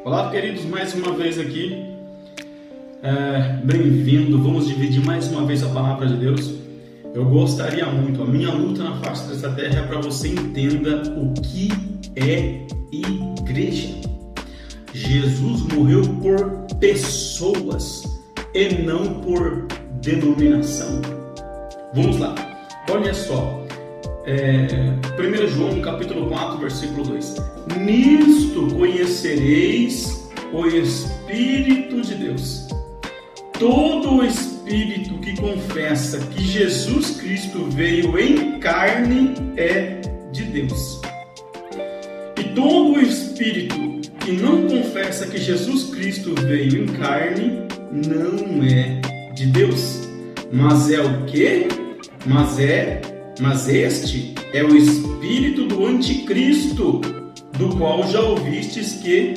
Olá, queridos, mais uma vez aqui. Bem-vindo. Vamos dividir mais uma vez a palavra de Deus. Eu gostaria muito, a minha luta na face dessa terra é para você entenda o que é igreja. Jesus morreu por pessoas e não por denominação. Vamos lá. Olha só. 1 João capítulo 4, versículo 2. Nisto conhecereis o Espírito de Deus. Todo o Espírito que confessa que Jesus Cristo veio em carne é de Deus. E todo o Espírito que não confessa que Jesus Cristo veio em carne não é de Deus. Mas é o quê? Mas este é o espírito do anticristo, do qual já ouvistes que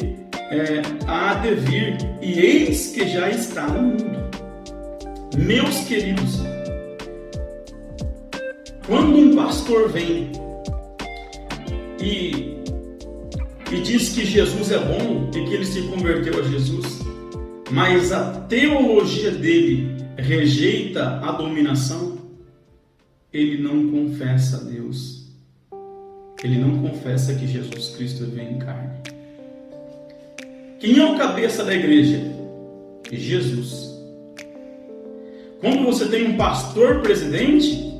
há de vir, e eis que já está no mundo. Meus queridos, quando um pastor vem e diz que Jesus é bom e que ele se converteu a Jesus, mas a teologia dele rejeita a dominação, ele não confessa a Deus. Ele não confessa que Jesus Cristo veio em carne. Quem é o cabeça da igreja? Jesus. Quando você tem um pastor presidente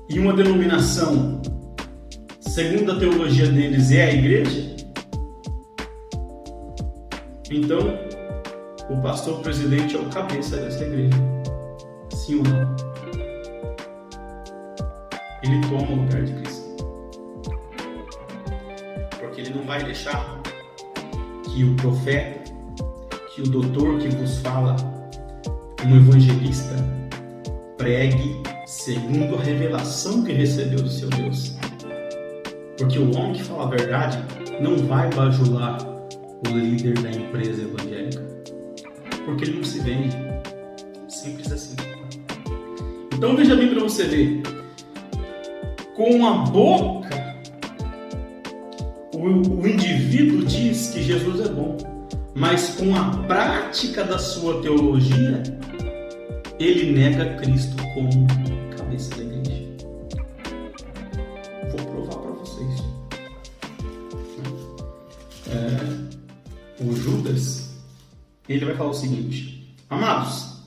e uma denominação, segundo a teologia deles, é a igreja, então o pastor presidente é o cabeça dessa igreja. Sim ou não? Ele toma o lugar de Cristo. Porque ele não vai deixar que o profeta, que o doutor que vos fala, um evangelista, pregue segundo a revelação que recebeu do seu Deus. Porque o homem que fala a verdade não vai bajular o líder da empresa evangélica. Porque ele não se vende. Simples assim. Então veja bem para você ver. Com a boca, o indivíduo diz que Jesus é bom, mas com a prática da sua teologia, ele nega Cristo como cabeça da igreja. Vou provar para vocês. O Judas, ele vai falar o seguinte: amados,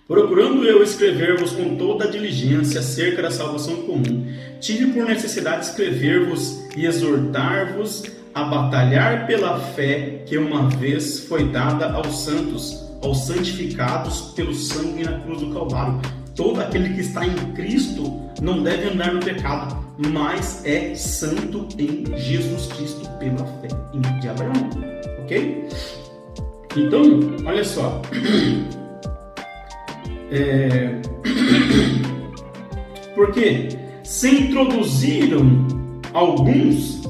procurando eu escrever-vos com toda a diligência acerca da salvação comum, tive por necessidade escrever-vos e exortar-vos a batalhar pela fé que uma vez foi dada aos santos, aos santificados pelo sangue na cruz do Calvário. Todo aquele que está em Cristo não deve andar no pecado, mas é santo em Jesus Cristo pela fé de Abraão. Ok? Então, olha só. Porque se introduziram alguns,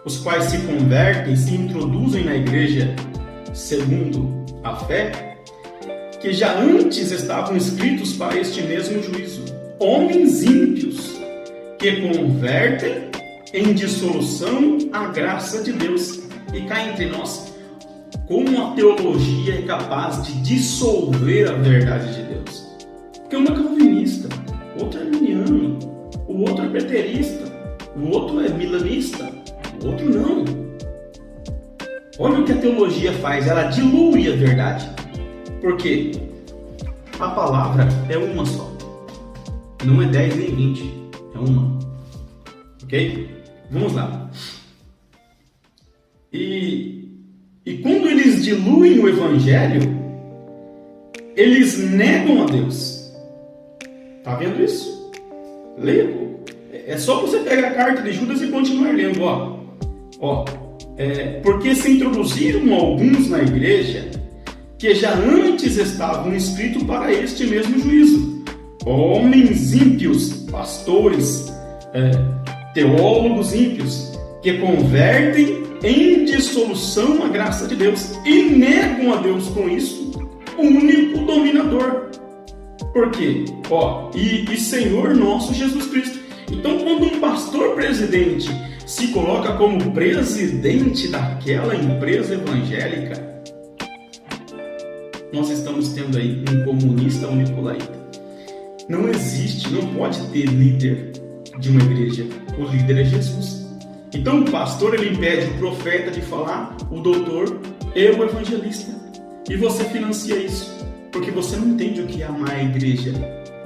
os quais se convertem, se introduzem na igreja segundo a fé, que já antes estavam inscritos para este mesmo juízo, homens ímpios, que convertem em dissolução a graça de Deus. E cá entre nós, como a teologia é capaz de dissolver a verdade de Deus? Porque um é calvinista, o outro é arminiano, o outro é preterista, o outro é milanista, o outro não. Olha o que a teologia faz, ela dilui a verdade. Porque a palavra é uma só. Não é 10 nem 20, é uma. Ok? Vamos lá. E quando eles diluem o evangelho, eles negam a Deus. Tá vendo isso? Leia. É só você pegar a carta de Judas e continuar lendo. Porque se introduziram alguns na igreja que já antes estavam inscritos para este mesmo juízo. Homens ímpios, pastores, teólogos ímpios, que convertem em dissolução a graça de Deus e negam a Deus com isso, o único dominador. Por quê? E Senhor nosso Jesus Cristo. Então, quando um pastor presidente se coloca como presidente daquela empresa evangélica, nós estamos tendo aí um comunista ou um nicolaíta. Não existe, não pode ter líder de uma igreja. O líder é Jesus. Então o pastor, ele impede o profeta de falar, o doutor e o evangelista. E você financia isso, porque você não entende o que é amar a igreja.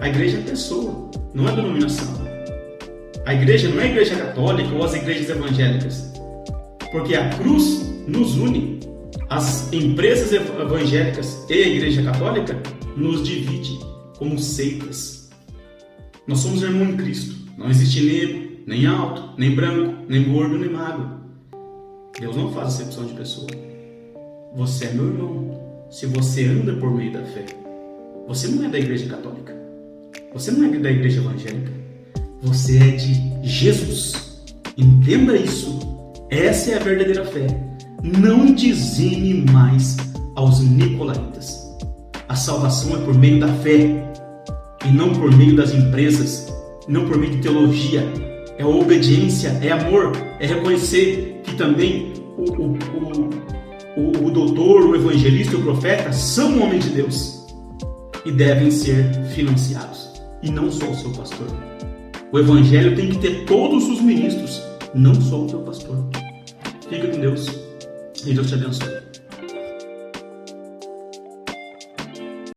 A igreja é pessoa, não é denominação. A igreja não é a igreja católica ou as igrejas evangélicas, porque a cruz nos une. As empresas evangélicas e a igreja católica nos divide como seitas. Nós somos irmãos em Cristo. Não existe negro, nem alto, nem branco, nem gordo, nem magro. Deus não faz acepção de pessoa. Você é meu irmão se você anda por meio da fé. Você não é da igreja católica. Você não é da igreja evangélica. Você é de Jesus. Entenda isso. Essa é a verdadeira fé. Não dizime mais aos nicolaítas. A salvação é por meio da fé e não por meio das empresas, não por meio de teologia. É obediência, é amor, é reconhecer que também o doutor, o evangelista e o profeta são homens de Deus e devem ser financiados, e não só o seu pastor. O evangelho tem que ter todos os ministros, não só o teu pastor. Fica com Deus e Deus te abençoe.